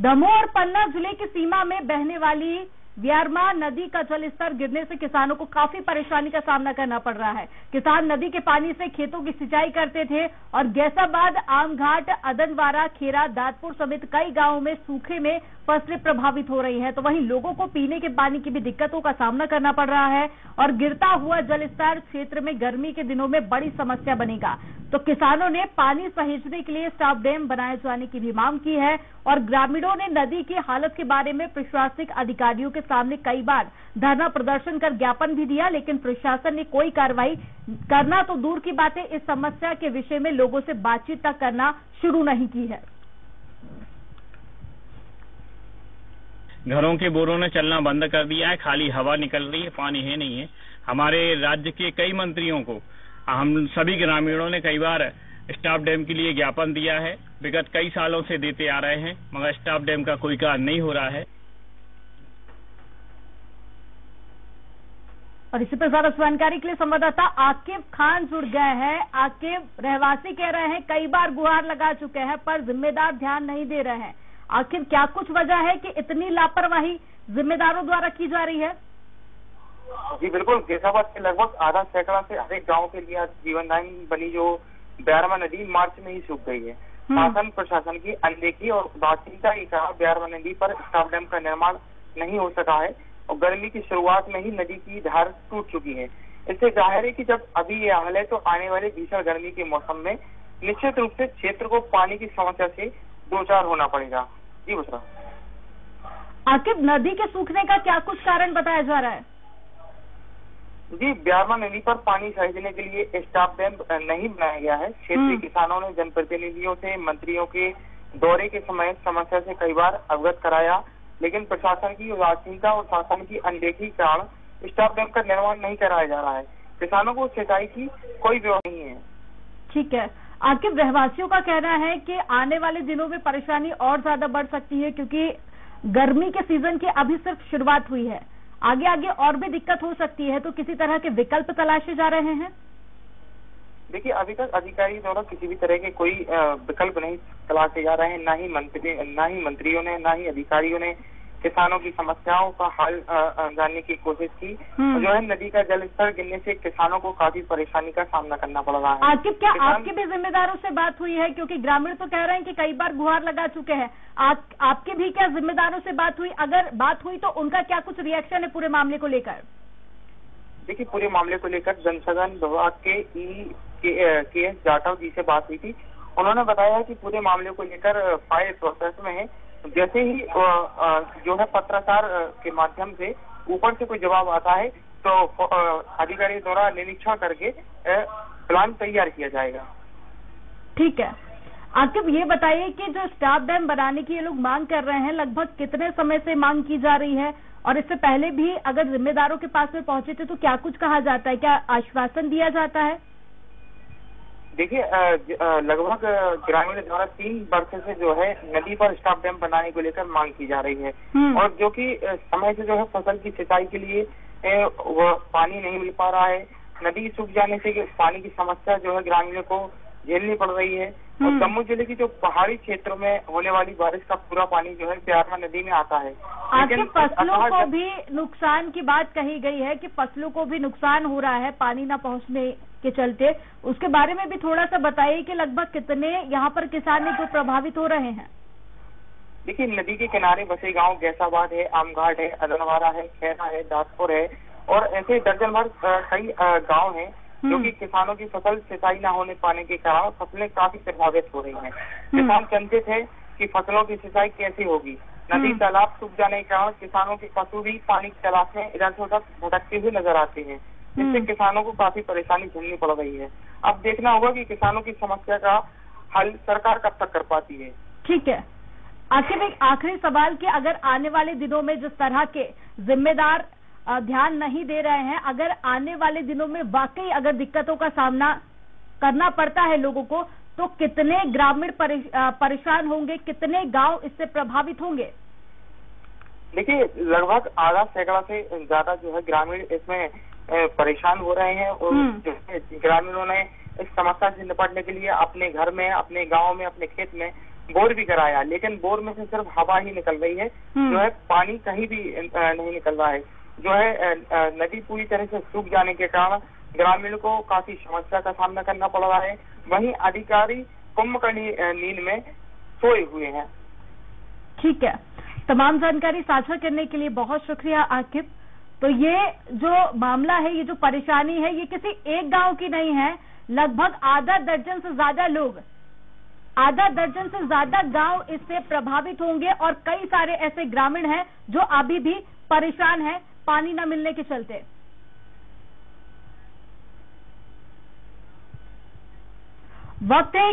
दमोह और पन्ना जिले की सीमा में बहने वाली व्यारमा नदी का जलस्तर गिरने से किसानों को काफी परेशानी का सामना करना पड़ रहा है। किसान नदी के पानी से खेतों की सिंचाई करते थे और गैसाबाद, आमघाट, अदनवारा, खेरा, दादपुर समेत कई गांवों में सूखे में फसलें प्रभावित हो रही हैं। तो वहीं लोगों को पीने के पानी की भी दिक्कतों का सामना करना पड़ रहा है और गिरता हुआ जलस्तर क्षेत्र में गर्मी के दिनों में बड़ी समस्या बनेगा। तो किसानों ने पानी सहेजने के लिए स्टॉप डैम बनाए जाने की भी मांग की है और ग्रामीणों ने नदी की हालत के बारे में प्रशासनिक अधिकारियों के सामने कई बार धरना प्रदर्शन कर ज्ञापन भी दिया, लेकिन प्रशासन ने कोई कार्रवाई करना तो दूर की बात है, इस समस्या के विषय में लोगों से बातचीत तक करना शुरू नहीं की है। घरों के बोरों ने चलना बंद कर दिया है, खाली हवा निकल रही है, पानी है नहीं है। हमारे राज्य के कई मंत्रियों को हम सभी ग्रामीणों ने कई बार स्टॉप डैम के लिए ज्ञापन दिया है, विगत कई सालों से देते आ रहे हैं, मगर स्टॉप डैम का कोई कार्य नहीं हो रहा है। और इसी पर ज्यादा जानकारी के लिए संवाददाता आकिब खान जुड़ गए हैं। आकिब, रहवासी कह रहे हैं कई बार गुहार लगा चुके हैं पर जिम्मेदार ध्यान नहीं दे रहे हैं। आखिर क्या कुछ वजह है कि इतनी लापरवाही जिम्मेदारों द्वारा की जा रही है? जी बिल्कुल, गैसाबाद के लगभग आधा सैकड़ा से अधिक गांव के लिए जीवनदायिनी बनी जो व्यारमा नदी मार्च में ही सूख गई है। शासन प्रशासन की अनदेखी और उदासीनता के कारण व्यारमा नदी पर स्टॉप डैम का निर्माण नहीं हो सका है और गर्मी की शुरुआत में ही नदी की धार टूट चुकी है। इससे जाहिर है कि जब अभी ये हाल है तो आने वाले भीषण गर्मी के मौसम में निश्चित रूप से क्षेत्र को पानी की समस्या से दो चार होना पड़ेगा। जी बुशरा। आकिब, नदी के सूखने का क्या कुछ कारण बताया जा रहा है? जी, व्यारमा नदी पर पानी सहेजने के लिए स्टॉप डैम नहीं बनाया गया है। क्षेत्रीय किसानों ने जनप्रतिनिधियों से मंत्रियों के दौरे के समय समस्या से कई बार अवगत कराया, लेकिन प्रशासन की उदासीनता और शासन की अनदेखी के कारण स्टॉप डैम का निर्माण नहीं कराया जा रहा है। किसानों को सिंचाई की कोई व्यवस्था नहीं है। ठीक है आकिब, रहवासियों का कहना है कि आने वाले दिनों में परेशानी और ज्यादा बढ़ सकती है क्योंकि गर्मी के सीजन की अभी सिर्फ शुरुआत हुई है, आगे आगे और भी दिक्कत हो सकती है, तो किसी तरह के विकल्प तलाशे जा रहे हैं? देखिए, अभी तक अधिकारी द्वारा किसी भी तरह के कोई विकल्प नहीं तलाशे जा रहे हैं, ना ही मंत्रियों ने ना ही अधिकारियों ने किसानों की समस्याओं का हल जानने की कोशिश की। जो है नदी का जलस्तर गिरने से किसानों को काफी परेशानी का सामना करना पड़ रहा है। आकिब, क्या आपके भी जिम्मेदारों से बात हुई है? क्योंकि ग्रामीण तो कह रहे हैं कि कई बार गुहार लगा चुके हैं। आपके भी क्या जिम्मेदारों से बात हुई? अगर बात हुई तो उनका क्या कुछ रिएक्शन है पूरे मामले को लेकर? देखिए, पूरे मामले को लेकर जनसंघ विभाग के एस जाटव जी से बात हुई थी। उन्होंने बताया कि पूरे मामले को लेकर फाइल प्रोसेस में है। जैसे ही जो है पत्रकार के माध्यम से ऊपर से कोई जवाब आता है तो अधिकारी द्वारा निरीक्षण करके प्लान तैयार किया जाएगा। ठीक है आकिब, ये बताइए कि जो स्टॉप डैम बनाने की ये लोग मांग कर रहे हैं, लगभग कितने समय से मांग की जा रही है और इससे पहले भी अगर जिम्मेदारों के पास में पहुंचे थे तो क्या कुछ कहा जाता है, क्या आश्वासन दिया जाता है? देखिए, लगभग ग्रामीण द्वारा 3 वर्ष से जो है नदी पर स्टॉप डैम बनाने को लेकर मांग की जा रही है और जो कि समय से जो है फसल की सिंचाई के लिए वो पानी नहीं मिल पा रहा है। नदी सूख जाने से पानी की समस्या जो है ग्रामीणों को झेलनी पड़ रही है और जम्मू जिले की जो पहाड़ी क्षेत्रों में होने वाली बारिश का पूरा पानी जो है व्यारमा नदी में आता है। लेकिन फसलों को भी नुकसान की बात कही गई है कि फसलों को भी नुकसान हो रहा है पानी न पहुंचने के चलते, उसके बारे में भी थोड़ा सा बताइए कि लगभग कितने यहाँ पर किसान जो प्रभावित हो रहे हैं? देखिए, नदी के किनारे बसे गांव गैसाबाद है, आमघाट है, अदनवारा है, खेरा है, दादपुर है और ऐसे दर्जन भर कई गांव हैं जो कि किसानों की फसल सिंचाई न होने पाने के कारण फसलें काफी प्रभावित हो रही हैं। किसान चिंतित है कि फसलों की सिंचाई कैसे होगी। नदी तालाब सूख जाने के कारण किसानों के पशु भी पानी की तलाश में इधर से उधर भटकते हुए नजर आते हैं, जिससे किसानों को काफी परेशानी झेलनी पड़ रही है। अब देखना होगा कि किसानों की समस्या का हल सरकार कब तक कर पाती है। ठीक है आखिर एक आखिरी सवाल कि अगर आने वाले दिनों में जिस तरह के जिम्मेदार ध्यान नहीं दे रहे हैं, अगर आने वाले दिनों में वाकई अगर दिक्कतों का सामना करना पड़ता है लोगों को, तो कितने ग्रामीण परेशान होंगे, कितने गांव इससे प्रभावित होंगे? देखिए, लगभग आधा सैकड़ा से ज्यादा जो है ग्रामीण इसमें परेशान हो रहे हैं और ग्रामीणों ने इस समस्या से निपटने के लिए अपने घर में, अपने गांव में, अपने खेत में बोर भी कराया, लेकिन बोर में से सिर्फ हवा ही निकल रही है, जो है पानी कहीं भी नहीं निकल रहा है। जो है नदी पूरी तरह से सूख जाने के कारण ग्रामीण को काफी समस्या का सामना करना पड़ रहा है। वहीं अधिकारी कुंभकर्णी नींद में सोए हुए हैं। ठीक है, तमाम जानकारी साझा करने के लिए बहुत शुक्रिया आकिब। तो ये जो मामला है, ये जो परेशानी है, ये किसी एक गांव की नहीं है। लगभग आधा दर्जन से ज्यादा गांव इससे प्रभावित होंगे और कई सारे ऐसे ग्रामीण हैं जो अभी भी परेशान हैं पानी न मिलने के चलते। वक्त है